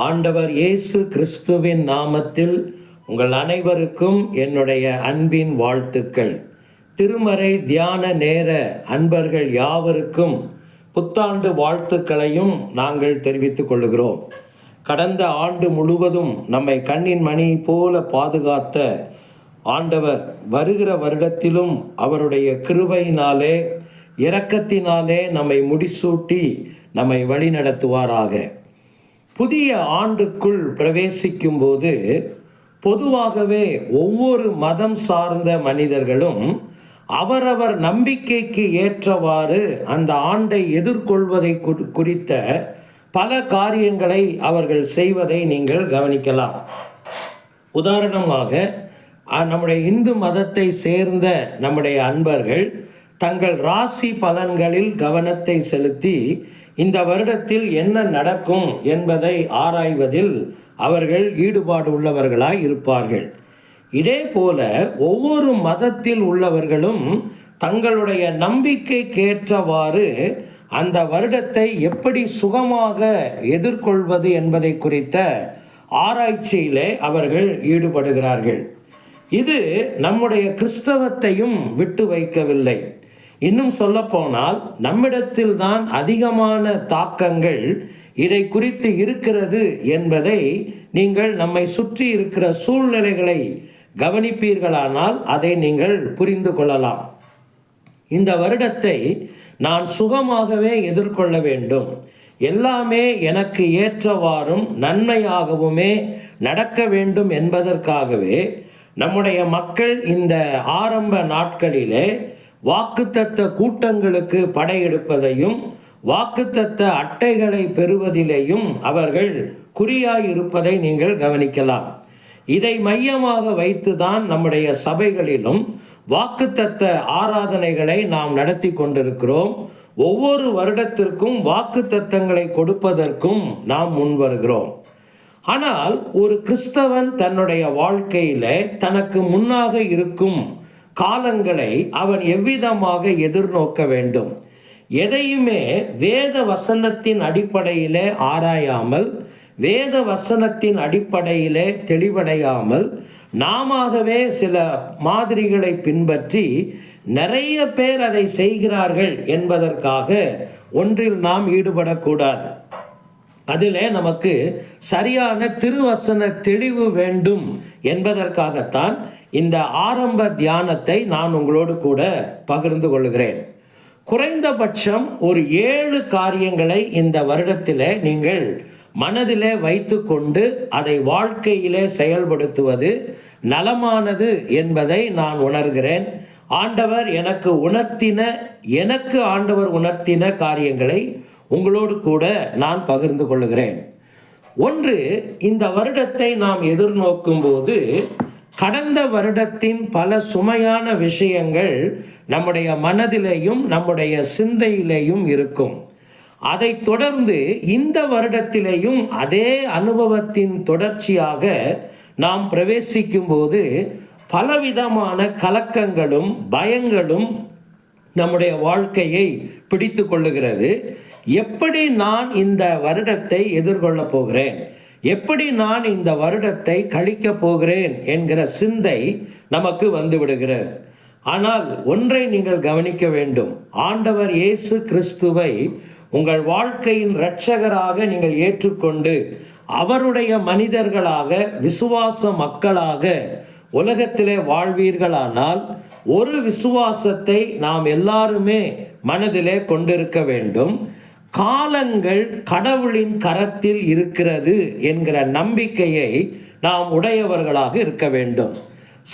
ஆண்டவர் இயேசு கிறிஸ்துவின் நாமத்தில் உங்கள் அனைவருக்கும் என்னுடைய அன்பின் வாழ்த்துக்கள். திருமறை தியான நேர அன்பர்கள் யாவருக்கும் புத்தாண்டு வாழ்த்துக்களையும் நாங்கள் தெரிவித்துக் கொள்கிறோம். கடந்த ஆண்டு முழுவதும் நம்மை கண்ணின் மணி போல பாதுகாத்த ஆண்டவர் வருகிற வருடத்திலும் அவருடைய கிருபையினாலே இரக்கத்தினாலே நம்மை முடிசூட்டி நம்மை வழிநடத்துவாராக. புதிய ஆண்டுக்குள் பிரவேசிக்கும் போது பொதுவாகவே ஒவ்வொரு மதம் சார்ந்த மனிதர்களும் அவரவர் நம்பிக்கைக்கு ஏற்றவாறு அந்த ஆண்டை எதிர்கொள்வதை குறித்த பல காரியங்களை அவர்கள் செய்வதை நீங்கள் கவனிக்கலாம். உதாரணமாக நம்முடைய இந்து மதத்தை சேர்ந்த நம்முடைய அன்பர்கள் தங்கள் ராசி பலன்களில் கவனத்தை செலுத்தி இந்த வருடத்தில் என்ன நடக்கும் என்பதை ஆராய்வதில் அவர்கள் ஈடுபாடு உள்ளவர்களாய் இருப்பார்கள். இதே போல ஒவ்வொரு மதத்தில் உள்ளவர்களும் தங்களுடைய நம்பிக்கைக்கேற்றவாறு அந்த வருடத்தை எப்படி சுகமாக எதிர்கொள்வது என்பதை குறித்த ஆராய்ச்சியிலே அவர்கள் ஈடுபடுகிறார்கள். இது நம்முடைய கிறிஸ்தவத்தையும் விட்டு வைக்கவில்லை. இன்னும் சொல்லப்போனால் நம்மிடத்தில் தான் அதிகமான தாக்கங்கள் இதை குறித்து இருக்கிறது என்பதை நீங்கள் நம்மை சுற்றி இருக்கிற சூழ்நிலைகளை கவனிப்பீர்களானால் அதை நீங்கள் புரிந்து கொள்ளலாம். இந்த வருடத்தை நான் சுகமாகவே எதிர்கொள்ள வேண்டும், எல்லாமே எனக்கு ஏற்றவாறும் நன்மையாகவுமே நடக்க வேண்டும் என்பதற்காகவே நம்முடைய மக்கள் இந்த ஆரம்ப நாட்களிலே வாக்குத்தத்த கூட்டங்களுக்கு படையெடுப்பதையும் வாக்குத்தத்த அட்டைகளை பெறுவதிலேயும் அவர்கள் குறியாயிருப்பதை நீங்கள் கவனிக்கலாம். இதை மையமாக வைத்துதான் நம்முடைய சபைகளிலும் வாக்குத்தத்த ஆராதனைகளை நாம் நடத்தி கொண்டிருக்கிறோம். ஒவ்வொரு வருடத்திற்கும் வாக்குத்தத்தங்களை கொடுப்பதற்கும் நாம் முன்வருகிறோம். ஆனால் ஒரு கிறிஸ்தவன் தன்னுடைய வாழ்க்கையில தனக்கு முன்னாக இருக்கும் காலங்களை அவன் எவ்விதமாக எதிர்நோக்க வேண்டும்? எதையுமே வேத வசனத்தின் அடிப்படையிலே ஆராயாமல், வேத வசனத்தின் அடிப்படையிலே தெளிவடையாமல் நாமவே சில மாதிரிகளை பின்பற்றி நிறைய பேர் அதை செய்கிறார்கள் என்பதற்காக ஒன்றில் நாம் ஈடுபடக்கூடாது. அதில் நமக்கு சரியான திருவசன தெளிவு வேண்டும் என்பதற்காகத்தான் இந்த ஆரம்ப தியானத்தை நான் உங்களோடு கூட பகிர்ந்து கொள்கிறேன். குறைந்தபட்சம் ஒரு 7 காரியங்களை இந்த வருடத்திலே நீங்கள் மனதிலே வைத்து கொண்டு அதை வாழ்க்கையிலே செயல்படுத்துவது நலமானது என்பதை நான் உணர்கிறேன். ஆண்டவர் உணர்த்தின காரியங்களை உங்களோடு கூட நான் பகிர்ந்து கொள்கிறேன். ஒன்று, இந்த வருடத்தை நாம் எதிர்நோக்கும் போது கடந்த வருடத்தின் பல சுமையான விஷயங்கள் நம்முடைய மனதிலேயும் நம்முடைய சிந்தையிலேயும் இருக்கும். அதை தொடர்ந்து இந்த வருடத்திலேயும் அதே அனுபவத்தின் தொடர்ச்சியாக நாம் பிரவேசிக்கும் போது பலவிதமான கலக்கங்களும் பயங்களும் நம்முடைய வாழ்க்கையை பிடித்து கொள்ளுகிறது. எப்படி நான் இந்த வருடத்தை எதிர்கொள்ளப் போகிறேன், எப்படி நான் இந்த வருடத்தை கழிக்கப் போகிறேன் என்கிற சிந்தை நமக்கு வந்துவிடுகிறது. ஆனால் ஒன்றை நீங்கள் கவனிக்க வேண்டும். ஆண்டவர் இயேசு கிறிஸ்துவை உங்கள் வாழ்க்கையின் இரட்சகராக நீங்கள் ஏற்றுக்கொண்டு அவருடைய மனிதர்களாக விசுவாச மக்களாக உலகத்திலே வாழ்வீர்களானால் ஒரு விசுவாசத்தை நாம் எல்லாருமே மனதிலே கொண்டிருக்க வேண்டும். காலங்கள் கடவுளின் கரத்தில் இருக்கிறது என்கிற நம்பிக்கையை நாம் உடையவர்களாக இருக்க வேண்டும்.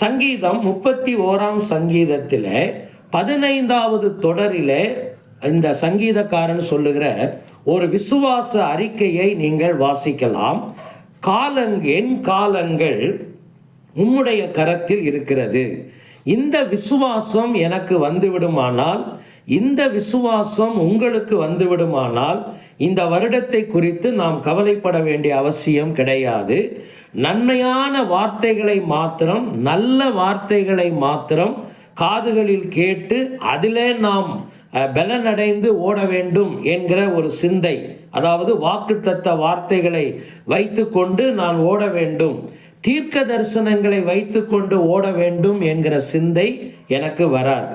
சங்கீதம் 31 சங்கீதத்திலே 15வது தொடரிலே இந்த சங்கீதக்காரன் சொல்லுகிற ஒரு விசுவாச அறிக்கையை நீங்கள் வாசிக்கலாம். என் காலங்கள் உம்முடைய கரத்தில் இருக்கிறது. இந்த விசுவாசம் எனக்கு வந்துவிடுமானால், இந்த விசுவாசம் உங்களுக்கு வந்துவிடுமானால் இந்த வருடத்தை குறித்து நாம் கவலைப்பட வேண்டிய அவசியம் கிடையாது. நன்மையான வார்த்தைகளை மாத்திரம், நல்ல வார்த்தைகளை மாத்திரம் காதுகளில் கேட்டு அதிலே நாம் பலனடைந்து ஓட வேண்டும் என்கிற ஒரு சிந்தை அதாவது வாக்குத்தத்த வார்த்தைகளை வைத்துக்கொண்டு நான் ஓட வேண்டும், தீர்க்க தரிசனங்களை வைத்துக்கொண்டு ஓட வேண்டும் என்கிற சிந்தை எனக்கு வராது.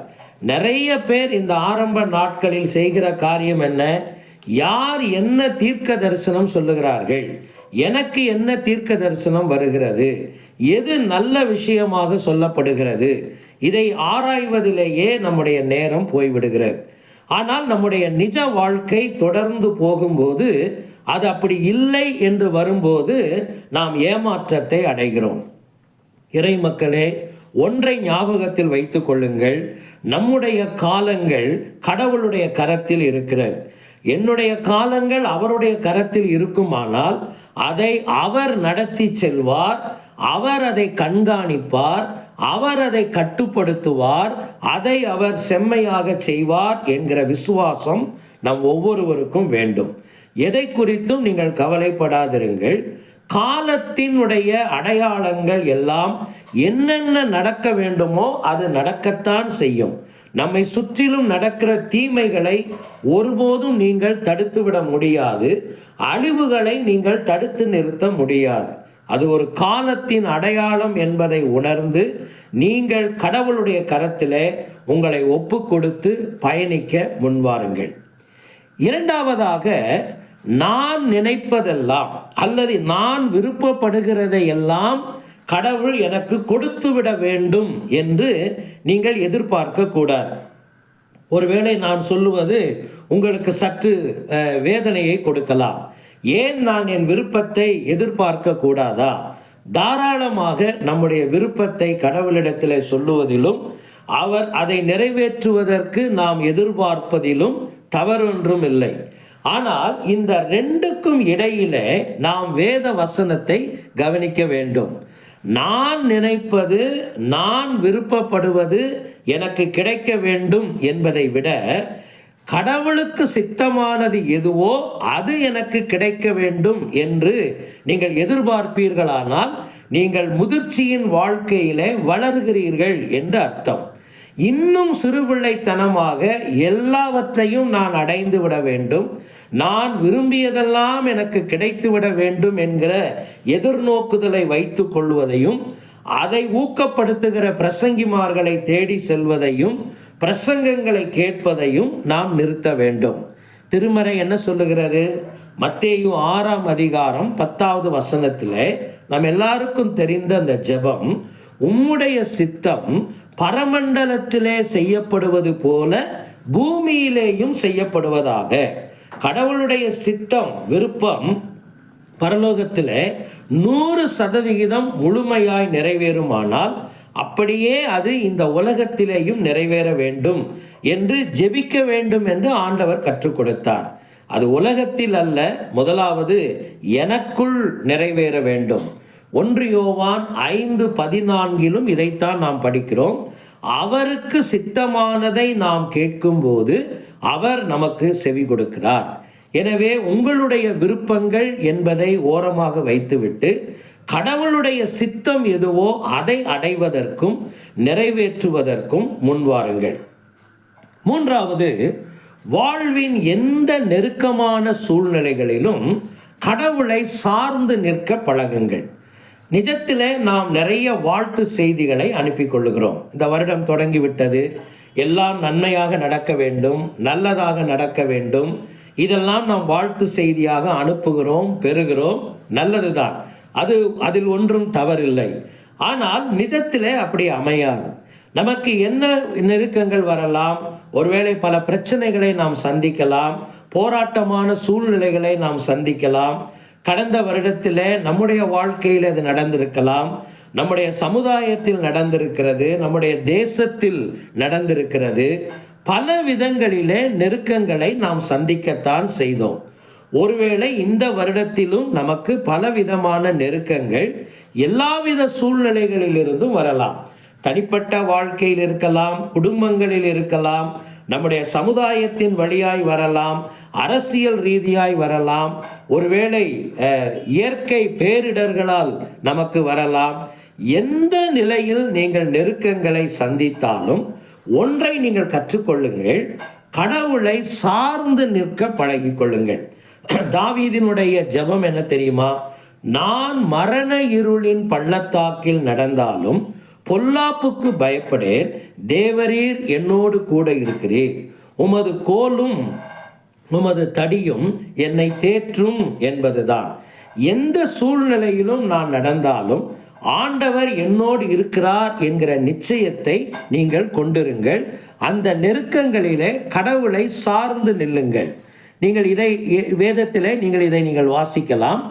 நிறைய பேர் இந்த ஆரம்ப நாட்களில் செய்கிற காரியம் என்ன? யார் என்ன தீர்க்க தரிசனம் சொல்லுகிறார்கள், எனக்கு என்ன தீர்க்க தரிசனம் வருகிறது, எது நல்ல விஷயமாக சொல்லப்படுகிறது, இதை ஆராய்வதிலேயே நம்முடைய நேரம் போய்விடுகிறது. ஆனால் நம்முடைய நிஜ வாழ்க்கை தொடர்ந்து போகும்போது அது அப்படி இல்லை என்று வரும்போது நாம் ஏமாற்றத்தை அடைகிறோம். இறை மக்களே, ஒன்றை ஞாபகத்தில் வைத்துக் கொள்ளுங்கள், நம்முடைய காலங்கள் கடவுளுடைய கரத்தில் இருக்கிறது. என்னுடைய காலங்கள் அவருடைய கரத்தில் இருக்குமானால் அதை அவர் நடத்தி செல்வார், அவர் அதை கண்காணிப்பார், அவர் அதை கட்டுப்படுத்துவார், அதை அவர் செம்மையாக செய்வார் என்கிற விசுவாசம் நம் ஒவ்வொருவருக்கும் வேண்டும். எதை குறித்தும் நீங்கள் கவலைப்படாதிருங்கள். காலத்தினுடைய அடையாளங்கள் எல்லாம் என்னென்ன நடக்க வேண்டுமோ அது நடக்கத்தான் செய்யும். நம்மை சுற்றிலும் நடக்கிற தீமைகளை ஒருபோதும் நீங்கள் தடுத்துவிட முடியாது, அழிவுகளை நீங்கள் தடுத்து நிறுத்த முடியாது. அது ஒரு காலத்தின் அடையாளம் என்பதை உணர்ந்து நீங்கள் கடவுளுடைய கரத்திலே உங்களை ஒப்பு கொடுத்து பயணிக்க முன்வாருங்கள். இரண்டாவதாக, நான் நினைப்பதெல்லாம் அல்லது நான் விருப்பப்படுகிறதை எல்லாம் கடவுள் எனக்கு கொடுத்து விட வேண்டும் என்று நீங்கள் எதிர்பார்க்க கூடாது. ஒருவேளை நான் சொல்லுவது உங்களுக்கு சற்று வேதனையை கொடுக்கலாம். ஏன் நான் என் விருப்பத்தை எதிர்பார்க்க கூடாதா? தாராளமாக நம்முடைய விருப்பத்தை கடவுளிடத்தில் சொல்லுவதிலும் அவர் அதை நிறைவேற்றுவதற்கு நாம் எதிர்பார்ப்பதிலும் தவறொன்றும் இல்லை. ஆனால் இந்த ரெண்டுக்கும் இடையிலே நாம் வேத வசனத்தை கவனிக்க வேண்டும். நான் நினைப்பது, நான் விருப்பப்படுவது எனக்கு கிடைக்க வேண்டும் என்பதை விட கடவுளுக்கு சித்தமானது எதுவோ அது எனக்கு கிடைக்க வேண்டும் என்று நீங்கள் எதிர்பார்ப்பீர்களானால் நீங்கள் முதிர்ச்சியின் வாழ்க்கையிலே வளர்கிறீர்கள் என்று அர்த்தம். இன்னும் சிறுபிள்ளைத்தனமாக எல்லாவற்றையும் நான் அடைந்து விட வேண்டும், நான் விரும்பியதெல்லாம் எனக்கு கிடைத்துவிட வேண்டும் என்கிற எதிர்நோக்குதலை வைத்து கொள்வதையும், அதை ஊக்கப்படுத்துகிற பிரசங்கிமார்களை தேடி செல்வதையும், பிரசங்கங்களை கேட்பதையும் நாம் நிறுத்த வேண்டும். திருமறை என்ன சொல்லுகிறது? மத்தேயு 6ஆம் அதிகாரம் 10வது வசனத்திலே நாம் எல்லாருக்கும் தெரிந்த அந்த ஜெபம், உம்முடைய சித்தம் பரமண்டலத்திலே செய்யப்படுவது போல பூமியிலேயும் செய்யப்படுவதாக. கடவுளுடைய சித்தம், விருப்பம் பரலோகத்திலே 100% முழுமையாய் நிறைவேறுமானால் அப்படியே அது இந்த உலகத்திலேயும் நிறைவேற வேண்டும் என்று ஜெபிக்க வேண்டும் என்று ஆண்டவர் கற்றுக் கொடுத்தார். அது உலகத்தில் அல்ல, முதலாவது எனக்குள் நிறைவேற வேண்டும். 1 யோவான் 5:14 இதைத்தான் நாம் படிக்கிறோம். அவருக்கு சித்தமானதை நாம் கேட்கும்போது அவர் நமக்கு செவி கொடுக்கிறார். எனவே உங்களுடைய விருப்பங்கள் என்பதை ஓரமாக வைத்துவிட்டு கடவுளுடைய சித்தம் எதுவோ அதை அடைவதற்கும் நிறைவேற்றுவதற்கும் முன்வாருங்கள். மூன்றாவது, வாழ்வின் எந்த நெருக்கமான சூழ்நிலைகளிலும் கடவுளை சார்ந்து நிற்க பழகுங்கள். நிஜத்திலே நாம் நிறைய வாழ்த்து செய்திகளை அனுப்பி கொள்ளுகிறோம். இந்த வருடம் தொடங்கிவிட்டது, எல்லாம் நன்மையாக நடக்க வேண்டும், நல்லதாக நடக்க வேண்டும், இதெல்லாம் நாம் வாழ்த்து செய்தியாக அனுப்புகிறோம், பெறுகிறோம். நல்லதுதான், அதில் ஒன்றும் தவறில்லை. ஆனால் நிஜத்திலே அப்படி அமையாது. நமக்கு என்ன நெருக்கங்கள் வரலாம், ஒருவேளை பல பிரச்சனைகளை நாம் சந்திக்கலாம், போராட்டமான சூழ்நிலைகளை நாம் சந்திக்கலாம். கடந்த வருடத்தில் நம்முடைய வாழ்க்கையில் அது நடந்திருக்கலாம், நம்முடைய சமுதாயத்தில் நடந்திருக்கிறது, நம்முடைய தேசத்தில் நடந்திருக்கிறது. பல விதங்களிலே நெருக்கங்களை நாம் சந்திக்கத்தான் செய்தோம். ஒருவேளை இந்த வருடத்திலும் நமக்கு பலவிதமான நெருக்கங்கள் எல்லாவித சூழ்நிலைகளிலிருந்தும் வரலாம். தனிப்பட்ட வாழ்க்கையில் இருக்கலாம், குடும்பங்களில் இருக்கலாம், நம்முடைய சமுதாயத்தின் வழியாய் வரலாம், அரசியல் ரீதியாய் வரலாம், ஒருவேளை இயற்கை பேரிடர்களால் நமக்கு வரலாம். எந்த நிலையில் நீங்கள் நெருக்கங்களை சந்தித்தாலும் ஒன்றை நீங்கள் கற்றுக்கொள்ளுங்கள், கடவுளை சார்ந்து நிற்க பழகிக்கொள்ளுங்கள். தாவீதினுடைய ஜெபம் என்ன தெரியுமா? நான் மரண இருளின் பள்ளத்தாக்கில் நடந்தாலும் பொல்லாப்புக்கு பயப்படேன், தேவரீர் என்னோடு கூட இருக்கிறீர், உமது கோலும் உமது தடியும் என்னை தேற்றும் என்பதுதான். எந்த சூழ்நிலையிலும் நான் நடந்தாலும் ஆண்டவர் என்னோடு இருக்கிறார் என்கிற நிச்சயத்தை நீங்கள் கொண்டிருங்கள். அந்த நெருக்கங்களிலே கடவுளை சார்ந்து நில்லுங்கள். நீங்கள் இதை வேதத்திலே நீங்கள் வாசிக்கலாம்.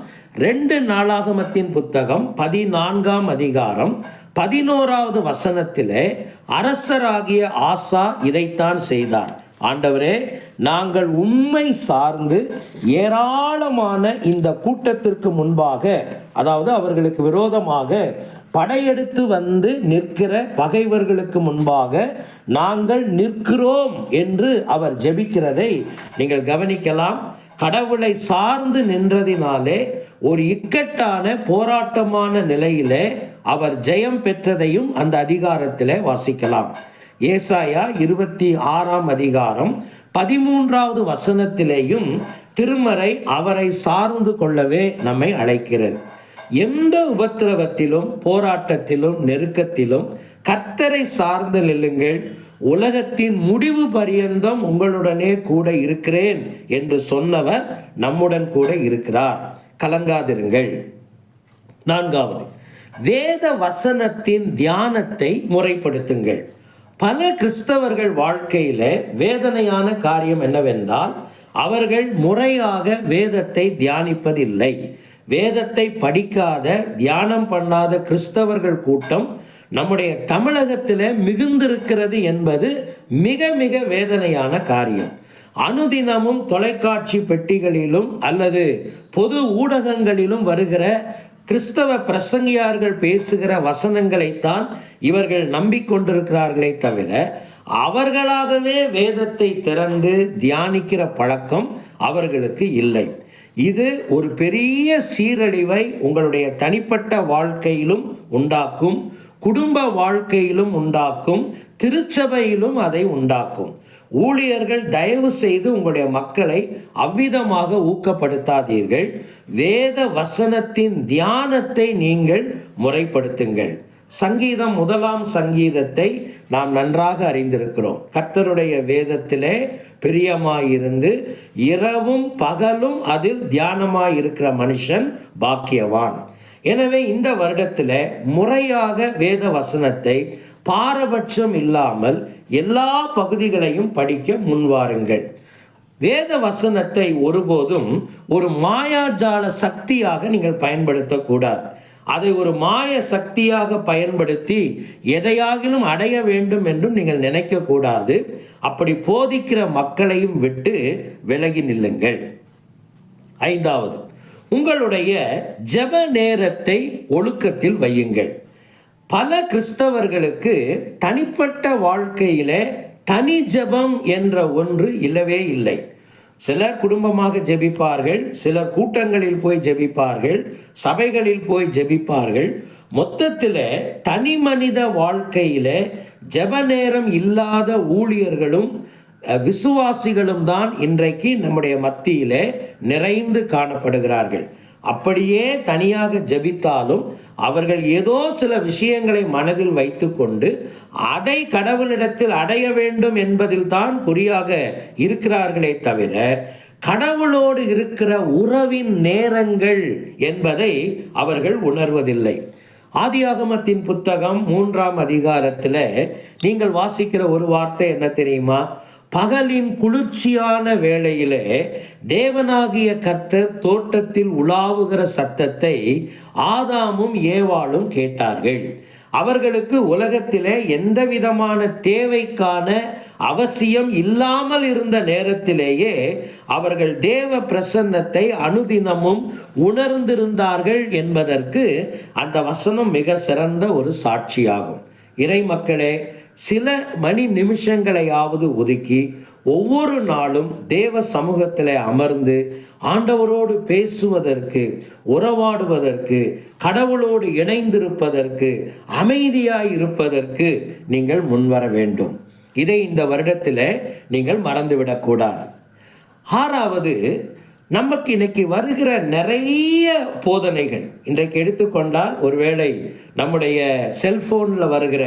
2 நாளாகமத்தின் புத்தகம் 14ஆம் அதிகாரம் 11வது வசனத்திலே அரசராகிய ஆசா இதைத்தான் செய்தார். ஆண்டவரே, நாங்கள் உம்மை சார்ந்து ஏராளமான இந்த கூட்டத்திற்கு முன்பாக, அதாவது அவர்களுக்கு விரோதமாக படையெடுத்து வந்து நிற்கிற பகைவர்களுக்கு முன்பாக நாங்கள் நிற்கிறோம் என்று அவர் ஜெபிக்கிறதை நீங்கள் கவனிக்கலாம். கடவுளை சார்ந்து நின்றதினாலே ஒரு இக்கட்டான போராட்டமான நிலையிலே அவர் ஜெயம் பெற்றதையும் அந்த அதிகாரத்திலே வாசிக்கலாம். ஏசாயா 26ஆம் அதிகாரம் 13வது வசனத்திலேயும் திருமறை அவரை சார்ந்து கொள்ளவே நம்மை அழைக்கிறது. எந்த உபத்திரவத்திலும் போராட்டத்திலும் நெருக்கத்திலும் கர்த்தரை சார்ந்து நில்லுங்கள், உலகத்தின் முடிவு பரியந்தம் உங்களுடனே கூட இருக்கிறேன் என்று சொன்னவர் நம்முடன் கூட இருக்கிறார். கலங்காதிருங்கள். 4வது, வேத வசனத்தின் தியானத்தை முறைப்படுத்துங்கள். பல கிறிஸ்தவர்கள் வாழ்க்கையில வேதனையான காரியம் என்னவென்றால், அவர்கள் முறையாக வேதத்தை தியானிப்பதில்லை. வேதத்தை படிக்காத, தியானம் பண்ணாத கிறிஸ்தவர்கள் கூட்டம் நம்முடைய தமிழகத்தில் மிகுந்திருக்கிறது என்பது மிக மிக வேதனையான காரியம். அனுதினமும் தொலைக்காட்சி பெட்டிகளிலும் அல்லது பொது ஊடகங்களிலும் வருகிற கிறிஸ்தவ பிரசங்கியார்கள் பேசுகிற வசனங்களைத்தான் இவர்கள் நம்பிக்கொண்டிருக்கிறார்களே தவிர அவர்களாகவே வேதத்தை திறந்து தியானிக்கிற பழக்கம் அவர்களுக்கு இல்லை. இது ஒரு பெரிய சீரழிவை உங்களுடைய தனிப்பட்ட வாழ்க்கையிலும் உண்டாக்கும், குடும்ப வாழ்க்கையிலும் உண்டாக்கும், திருச்சபையிலும் அதை உண்டாக்கும். ஊழியர்கள் தயவு செய்து உங்களுடைய மக்களை அவ்விதமாக ஊக்கப்படுத்தாதீர்கள். வேத வசனத்தின் தியானத்தை நீங்கள் முறைப்படுத்துங்கள். சங்கீதம் 1ஆம் சங்கீதத்தை நாம் நன்றாக அறிந்திருக்கிறோம். கர்த்தருடைய வேதத்திலே பிரியமாயிருந்து இரவும் பகலும் அதில் தியானமாயிருக்கிற மனுஷன் பாக்கியவான். எனவே இந்த வருடத்தில் முறையாக வேத வசனத்தை பாரபட்சம் இல்லாமல் எல்லா பகுதிகளையும் படிக்க முன்வாருங்கள். வேத வசனத்தை ஒருபோதும் ஒரு மாயாஜால சக்தியாக நீங்கள் பயன்படுத்தக்கூடாது. அதை ஒரு மாய சக்தியாக பயன்படுத்தி எதையாகிலும் அடைய வேண்டும் என்றும் நீங்கள் நினைக்கக்கூடாது. அப்படி போதிக்கிற மக்களையும் விட்டு விலகி நில்லுங்கள். 5வது, உங்களுடைய ஜெப நேரத்தை ஒழுக்கத்தில் வையுங்கள். பல கிறிஸ்தவர்களுக்கு தனிப்பட்ட வாழ்க்கையிலே தனி ஜெபம் என்ற ஒன்று இல்லவே இல்லை. சிலர் குடும்பமாக ஜெபிப்பார்கள், சிலர் கூட்டங்களில் போய் ஜெபிப்பார்கள், சபைகளில் போய் ஜெபிப்பார்கள். மொத்தத்தில் தனி மனித வாழ்க்கையில் ஜெப நேரம் இல்லாத ஊழியர்களும் விசுவாசிகளும் தான் இன்றைக்கு நம்முடைய மத்தியிலே நிறைந்து காணப்படுகிறார்கள். அப்படியே தனியாக ஜெபித்தாலும் அவர்கள் ஏதோ சில விஷயங்களை மனதில் வைத்துக்கொண்டு அதை கடவுளிடத்தில் அடைய வேண்டும் என்பதில் தான் குறியாக இருக்கிறார்களே தவிர கடவுளோடு இருக்கிற உறவின் நேரங்கள் என்பதை அவர்கள் உணர்வதில்லை. ஆதியாகமத்தின் புத்தகம் 3ஆம் அதிகாரத்தில் நீங்கள் வாசிக்கிற ஒரு வார்த்தை என்ன தெரியுமா? பகலின் குளிர்ச்சியான வேளையிலே தேவனாகிய கர்த்தர் தோட்டத்தில் உலாவுகிற சத்தத்தை ஆதாமும் ஏவாளும் கேட்டார்கள். அவர்களுக்கு உலகத்திலே எந்த விதமான தேவைக்கான அவசியம் இல்லாமல் இருந்த நேரத்திலேயே அவர்கள் தேவ பிரசன்னத்தை அனுதினமும் உணர்ந்திருந்தார்கள் என்பதற்கு அந்த வசனம் மிக சிறந்த ஒரு சாட்சியாகும். இறை மக்களே, சில மணி நிமிஷங்களையாவது ஒதுக்கி ஒவ்வொரு நாளும் தேவ சமூகத்தில் அமர்ந்து ஆண்டவரோடு பேசுவதற்கு, உறவாடுவதற்கு, கடவுளோடு இணைந்திருப்பதற்கு, அமைதியாய் இருப்பதற்கு நீங்கள் முன்வர வேண்டும். இதை இந்த வருடத்தில் நீங்கள் மறந்துவிடக்கூடாது. 6வது, நமக்கு இன்னைக்கு வருகிற நிறைய போதனைகள் இன்றைக்கு எடுத்துக்கொண்டால், ஒருவேளை நம்முடைய செல்போனில் வருகிற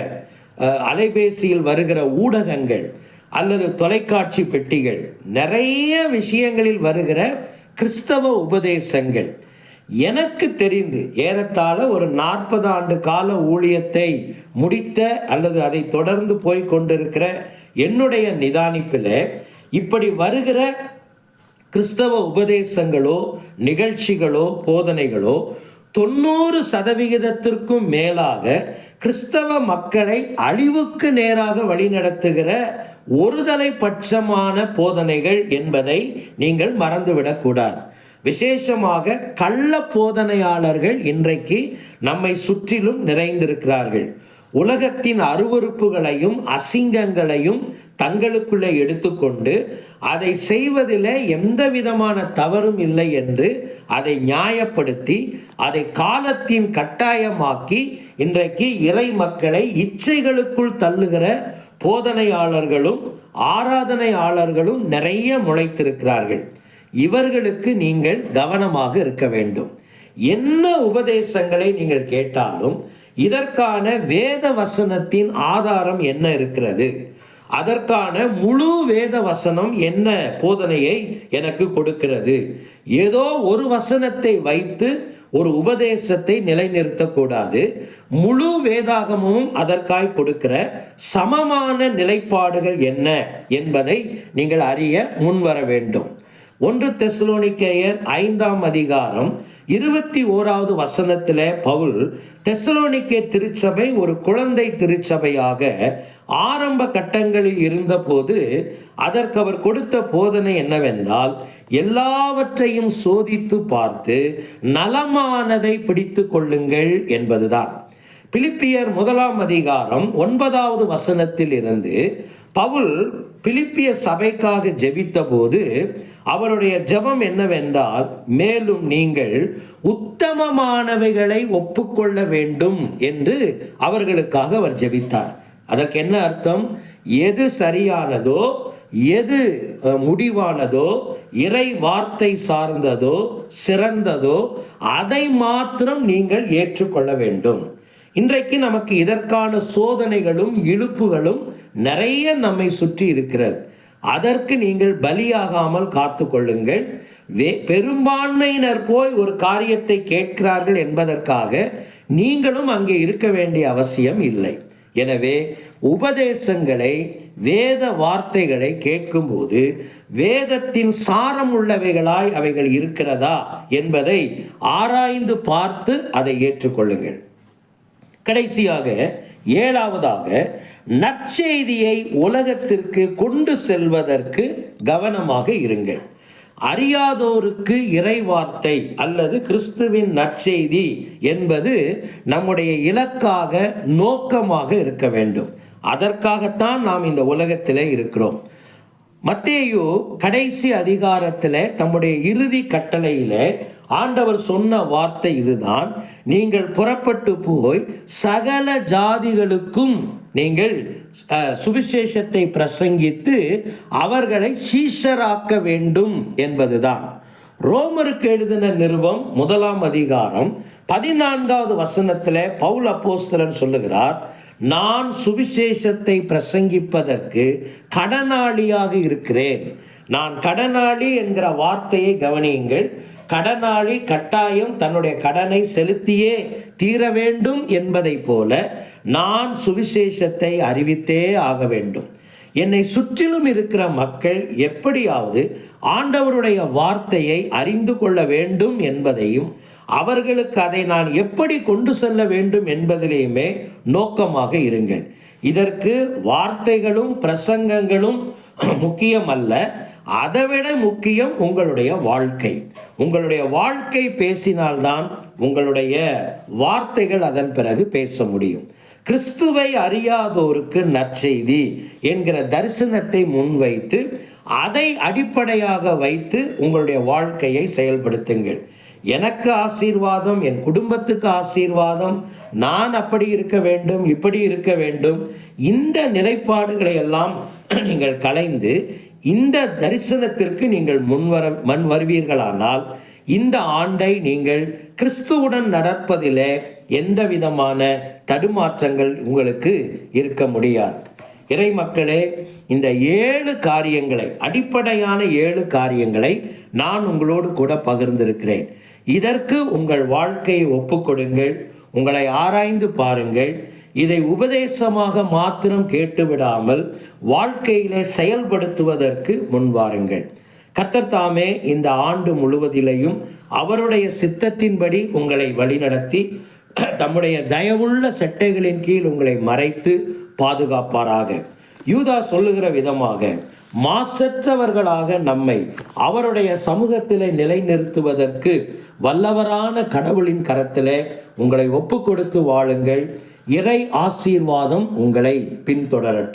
அலைபேசியில் வருகிற ஊடகங்கள் அல்லது தொலைக்காட்சி பெட்டிகள், நிறைய விஷயங்களில் வருகிற கிறிஸ்தவ உபதேசங்கள், எனக்கு தெரிந்து ஏறத்தாழ ஒரு 40 ஆண்டு கால ஊழியத்தை முடித்த அல்லது அதை தொடர்ந்து போய் கொண்டிருக்கிற என்னுடைய நிதானிப்பில், இப்படி வருகிற கிறிஸ்தவ உபதேசங்களோ நிகழ்ச்சிகளோ போதனைகளோ 90% மேலாக கிறிஸ்தவ மக்களை அழிவுக்கு நேராக வழிநடத்துகிற ஒருதலை பட்சமான போதனைகள் என்பதை நீங்கள் மறந்துவிடக்கூடாது. விசேஷமாக கள்ள போதனையாளர்கள் இன்றைக்கு நம்மை சுற்றிலும் நிறைந்திருக்கிறார்கள். உலகத்தின் அருவருப்புகளையும் அசிங்கங்களையும் தங்களுக்குள்ளே எடுத்துக்கொண்டு அதை செய்வதில் எந்த விதமான தவறும் இல்லை என்று அதை நியாயப்படுத்தி அதை காலத்தின் கட்டாயமாக்கி இன்றைக்கு இறை மக்களை இச்சைகளுக்குள் தள்ளுகிற போதனையாளர்களும் ஆராதனையாளர்களும் நிறைய முளைத்திருக்கிறார்கள். இவர்களுக்கு நீங்கள் கவனமாக இருக்க வேண்டும். என்ன உபதேசங்களை நீங்கள் கேட்டாலும் இதற்கான வேத வசனத்தின் ஆதாரம் என்ன இருக்கிறது, அதற்கான முழு வேத வசனம் என்ன போதனையை எனக்கு கொடுக்கிறது. ஏதோ ஒரு வசனத்தை வைத்து ஒரு உபதேசத்தை நிலைநிறுத்தக்கூடாது. முழு வேதாகமும் அதற்காய் கொடுக்கிற சமமான நிலைப்பாடுகள் என்ன என்பதை நீங்கள் அறிய முன்வர வேண்டும். 1 தெசலோனிக்கேயர் 5ஆம் அதிகாரம் 21வது வசனத்தில் பவுல் தெசலோனிக்கே திருச்சபை ஒரு குழந்தை திருச்சபையாக ஆரம்ப கட்டங்களில் இருந்தபோது அதற்கு அவர் கொடுத்த போதனை என்னவென்றால், எல்லாவற்றையும் சோதித்து பார்த்து நலமானதை பிடித்து கொள்ளுங்கள் என்பதுதான். பிலிப்பியர் 1ஆம் அதிகாரம் 9வது வசனத்தில் இருந்து பவுல் பிலிப்பிய சபைக்காக ஜெபித்த போது அவருடைய ஜெபம் என்னவென்றால், மேலும் நீங்கள் உத்தமமானவைகளை ஒப்புக்கொள்ள வேண்டும் என்று அவர்களுக்காக அவர் ஜெபித்தார். அதற்கு என்ன அர்த்தம்? எது சரியானதோ, எது முடிவானதோ, இறை வார்த்தை சார்ந்ததோ, சிறந்ததோ அதை மாத்திரம் நீங்கள் ஏற்றுக்கொள்ள வேண்டும். இன்றைக்கு நமக்கு இதற்கான சோதனைகளும் இழுப்புகளும் நிறைய நம்மை சுற்றி இருக்கிறது. அதற்கு நீங்கள் பலியாகாமல் காத்து கொள்ளுங்கள். பெரும்பான்மையினர் போய் ஒரு காரியத்தை கேட்கிறார்கள் என்பதற்காக நீங்களும் அங்கே இருக்க வேண்டிய அவசியம் இல்லை. எனவே உபதேசங்களை, வேத வார்த்தைகளை கேட்கும்போது வேதத்தின் சாரம் உள்ளவைகளாய் அவைகள் இருக்கிறதா என்பதை ஆராய்ந்து பார்த்து அதை ஏற்றுக்கொள்ளுங்கள். கடைசியாக 7வதாக நற்செய்தியை உலகத்திற்கு கொண்டு செல்வதற்கு கவனமாக இருங்கள். அறியாதோருக்கு இறைவார்த்தை அல்லது கிறிஸ்துவின் நற்செய்தி என்பது நம்முடைய இலக்காக, நோக்கமாக இருக்க வேண்டும். அதற்காகத்தான் நாம் இந்த உலகத்திலே இருக்கிறோம். மத்தேயு கடைசி அதிகாரத்தில் தம்முடைய இறுதி கட்டளையில ஆண்டவர் சொன்ன வார்த்தை இதுதான்: நீங்கள் புறப்பட்டு போய் சகல ஜாதிகளுக்கும் நீங்கள் சுவிசேஷத்தை பிரசங்கித்து அவர்களை சீஷராக்க வேண்டும் என்பதுதான். ரோமருக்கு எழுதின நிருபம் 1ஆம் அதிகாரம் 14வது வசனத்தில் பவுல் அப்போஸ்தலன் சொல்லுகிறார், நான் சுவிசேஷத்தை பிரசங்கிப்பதற்கு கடனாளியாக இருக்கிறேன். நான் கடனாளி என்கிற வார்த்தையை கவனியுங்கள். கடனாளி கட்டாயம் தன்னுடைய கடனை செலுத்தியே தீர வேண்டும் என்பதை போல நான் சுவிசேஷத்தை அறிவித்தே ஆக வேண்டும். என்னை சுற்றிலும் இருக்கிற மக்கள் எப்படியாவது ஆண்டவருடைய வார்த்தையை அறிந்து கொள்ள வேண்டும் என்பதையும் அவர்களுக்கு அதை நான் எப்படி கொண்டு செல்ல வேண்டும் என்பதிலேயுமே நோக்கமாக இருங்கள். இதற்கு வார்த்தைகளும் பிரசங்கங்களும் முக்கியம் அல்ல. அதைவிட முக்கியம் உங்களுடைய வாழ்க்கை. உங்களுடைய வாழ்க்கை பேசினால்தான் உங்களுடைய வார்த்தைகள் அதன் பிறகு பேச முடியும். கிறிஸ்துவை அறியாதோருக்கு நற்செய்தி என்கிற தரிசனத்தை முன்வைத்து அதை அடிப்படையாக வைத்து உங்களுடைய வாழ்க்கையை செயல்படுத்துங்கள். எனக்கு ஆசீர்வாதம், என் குடும்பத்துக்கு ஆசீர்வாதம், நான் அப்படி இருக்க வேண்டும், இப்படி இருக்க வேண்டும், இந்த நிலைப்பாடுகளை எல்லாம் நீங்கள் களைந்து இந்த தரிசனத்திற்கு நீங்கள் முன் வருவீர்களானால் இந்த ஆண்டை நீங்கள் கிறிஸ்துவுடன் நடப்பதிலே எந்த விதமான தடுமாற்றங்கள் உங்களுக்கு இருக்க முடியாது. இறை மக்களே, இந்த 7 காரியங்களை, அடிப்படையான 7 காரியங்களை நான் உங்களோடு கூட பகிர்ந்திருக்கிறேன். இதற்கு உங்கள் வாழ்க்கையை ஒப்புக்கொடுங்கள், உங்களை ஆராய்ந்து பாருங்கள். இதை உபதேசமாக மாத்திரம் கேட்டுவிடாமல் வாழ்க்கையிலே செயல்படுத்துவதற்கு முன்வாருங்கள். கர்த்தர் தாமே இந்த ஆண்டு முழுவதிலையும் அவருடைய சித்தத்தின்படி உங்களை வழிநடத்தி தம்முடைய தயவுள்ள செட்டைகளின் கீழ் உங்களை மறைத்து பாதுகாப்பாராக. யூதா சொல்லுகிற விதமாக மாசற்றவர்களாக நம்மை அவருடைய சமூகத்திலே நிலைநிறுத்துவதற்கு வல்லவரான கடவுளின் கரத்திலே உங்களை ஒப்பு கொடுத்து வாழுங்கள். இறை ஆசீர்வாதம் உங்களை பின்தொடரட்டும்.